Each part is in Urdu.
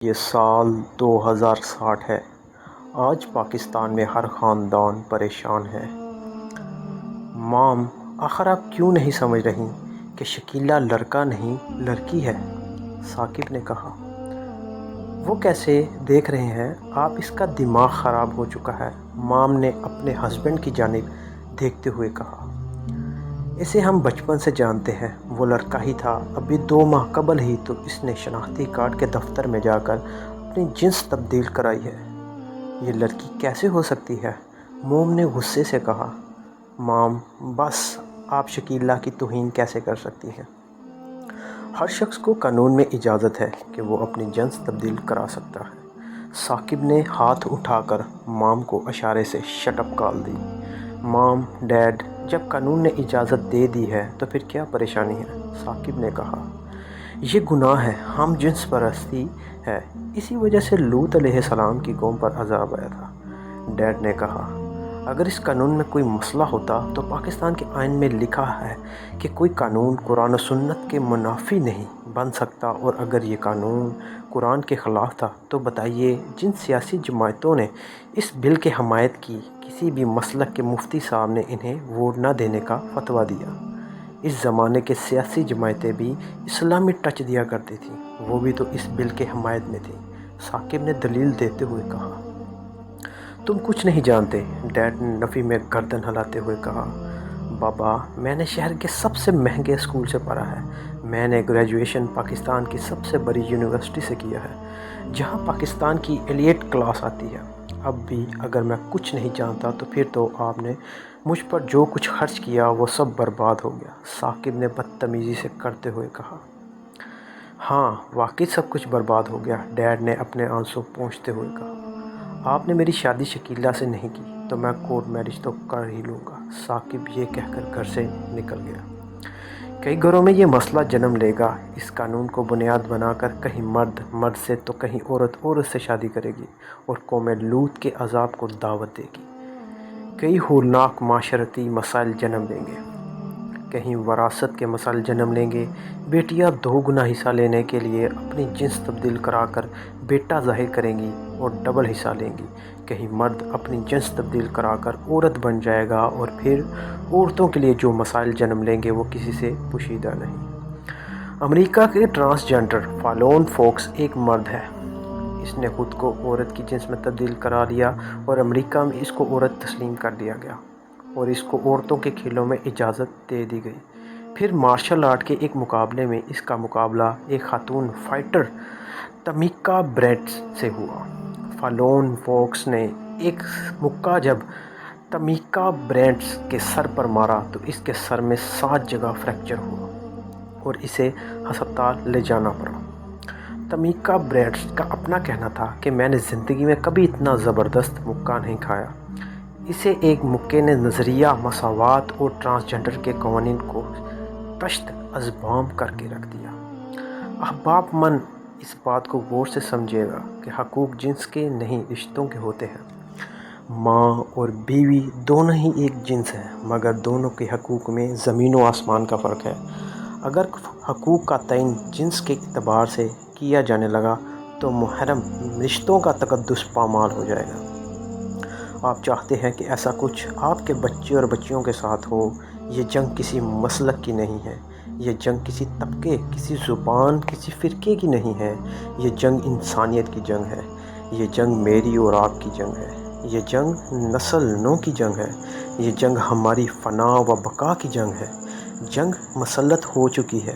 یہ سال 2060 ہے۔ آج پاکستان میں ہر خاندان پریشان ہے۔ مام، آخر آپ کیوں نہیں سمجھ رہی کہ شکیلہ لڑکا نہیں لڑکی ہے؟ ثاقب نے کہا۔ وہ کیسے دیکھ رہے ہیں آپ؟ اس کا دماغ خراب ہو چکا ہے، مام نے اپنے ہسبینڈ کی جانب دیکھتے ہوئے کہا۔ اسے ہم بچپن سے جانتے ہیں، وہ لڑکا ہی تھا۔ ابھی 2 ماہ قبل ہی تو اس نے شناختی کارڈ کے دفتر میں جا کر اپنی جنس تبدیل کرائی ہے۔ یہ لڑکی کیسے ہو سکتی ہے؟ موم نے غصے سے کہا۔ مام، بس، آپ شکیلہ کی توہین کیسے کر سکتی ہیں؟ ہر شخص کو قانون میں اجازت ہے کہ وہ اپنی جنس تبدیل کرا سکتا ہے۔ ثاقب نے ہاتھ اٹھا کر مام کو اشارے سے شٹ اپ کال دی۔ مام، ڈیڈ، جب قانون نے اجازت دے دی ہے تو پھر کیا پریشانی ہے؟ ثاقب نے کہا۔ یہ گناہ ہے، ہم جنس پرستی ہے، اسی وجہ سے لوط علیہ السلام کی قوم پر عذاب آیا تھا، ڈیڈ نے کہا۔ اگر اس قانون میں کوئی مسئلہ ہوتا تو پاکستان کے آئین میں لکھا ہے کہ کوئی قانون قرآن و سنت کے منافی نہیں بن سکتا، اور اگر یہ قانون قرآن کے خلاف تھا تو بتائیے جن سیاسی جماعتوں نے اس بل کی حمایت کی، کسی بھی مسلک کے مفتی صاحب نے انہیں ووٹ نہ دینے کا فتویٰ دیا؟ اس زمانے کے سیاسی جماعتیں بھی اسلامی ٹچ دیا کرتی تھیں، وہ بھی تو اس بل کے حمایت میں تھیں، ثاقب نے دلیل دیتے ہوئے کہا۔ تم کچھ نہیں جانتے، ڈیڈ نے نفی میں گردن ہلاتے ہوئے کہا۔ بابا، میں نے شہر کے سب سے مہنگے اسکول سے پڑھا ہے، میں نے گریجویشن پاکستان کی سب سے بڑی یونیورسٹی سے کیا ہے، جہاں پاکستان کی ایلیٹ کلاس آتی ہے۔ اب بھی اگر میں کچھ نہیں جانتا تو پھر تو آپ نے مجھ پر جو کچھ خرچ کیا وہ سب برباد ہو گیا، ثاقب نے بدتمیزی سے کرتے ہوئے کہا۔ ہاں، واقعی سب کچھ برباد ہو گیا، ڈیڈ نے اپنے آنسو پونچھتے ہوئے کہا۔ آپ نے میری شادی شکیلہ سے نہیں کی تو میں کورٹ میرج تو کر ہی لوں گا، ثاقب یہ کہہ کر گھر سے نکل گیا۔ کئی گھروں میں یہ مسئلہ جنم لے گا، اس قانون کو بنیاد بنا کر کہیں مرد مرد سے تو کہیں عورت عورت سے شادی کرے گی اور قوم لوط کے عذاب کو دعوت دے گی۔ کئی ہولناک معاشرتی مسائل جنم لیں گے، کہیں وراثت کے مسائل جنم لیں گے، بیٹیاں 2 گنا حصہ لینے کے لیے اپنی جنس تبدیل کرا کر بیٹا ظاہر کریں گی اور ڈبل حصہ لیں گی، کہیں مرد اپنی جنس تبدیل کرا کر عورت بن جائے گا، اور پھر عورتوں کے لیے جو مسائل جنم لیں گے وہ کسی سے پوشیدہ نہیں۔ امریکہ کے ٹرانسجنڈر فالون فوکس ایک مرد ہے، اس نے خود کو عورت کی جنس میں تبدیل کرا لیا اور امریکہ میں اس کو عورت تسلیم کر دیا گیا اور اس کو عورتوں کے کھیلوں میں اجازت دے دی گئی۔ پھر مارشل آرٹ کے ایک مقابلے میں اس کا مقابلہ ایک خاتون فائٹر تمیکا برینڈس سے ہوا۔ فالون فوکس نے ایک مکہ جب تمیکا برینڈس کے سر پر مارا تو اس کے سر میں 7 جگہ فریکچر ہوا اور اسے ہسپتال لے جانا پڑا۔ تمیکا برینڈس کا اپنا کہنا تھا کہ میں نے زندگی میں کبھی اتنا زبردست مکہ نہیں کھایا۔ اسے ایک مکے نے نظریہ مساوات اور ٹرانسجنڈر کے قوانین کو تشت ازبام کر کے رکھ دیا۔ احباب من اس بات کو غور سے سمجھے گا کہ حقوق جنس کے نہیں رشتوں کے ہوتے ہیں۔ ماں اور بیوی دونوں ہی ایک جنس ہیں، مگر دونوں کے حقوق میں زمین و آسمان کا فرق ہے۔ اگر حقوق کا تعین جنس کے اعتبار سے کیا جانے لگا تو محرم رشتوں کا تقدس پامال ہو جائے گا۔ آپ چاہتے ہیں کہ ایسا کچھ آپ کے بچے اور بچیوں کے ساتھ ہو۔ یہ جنگ کسی مسلک کی نہیں ہے، یہ جنگ کسی طبقے، کسی زبان، کسی فرقے کی نہیں ہے، یہ جنگ انسانیت کی جنگ ہے، یہ جنگ میری اور آپ کی جنگ ہے، یہ جنگ نسل نو کی جنگ ہے، یہ جنگ ہماری فنا و بقا کی جنگ ہے۔ جنگ مسلط ہو چکی ہے،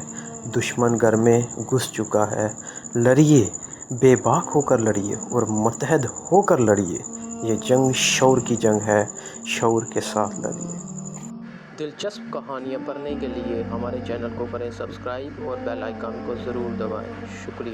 دشمن گھر میں گھس چکا ہے، لڑیے، بے باک ہو کر لڑیے اور متحد ہو کر لڑیے۔ یہ جنگ شعور کی جنگ ہے، شعور کے ساتھ لڑیے۔ دلچسپ کہانیاں پڑھنے کے لیے ہمارے چینل کو کریں سبسکرائب اور بیل آئیکن کو ضرور دبائیں۔ شکریہ۔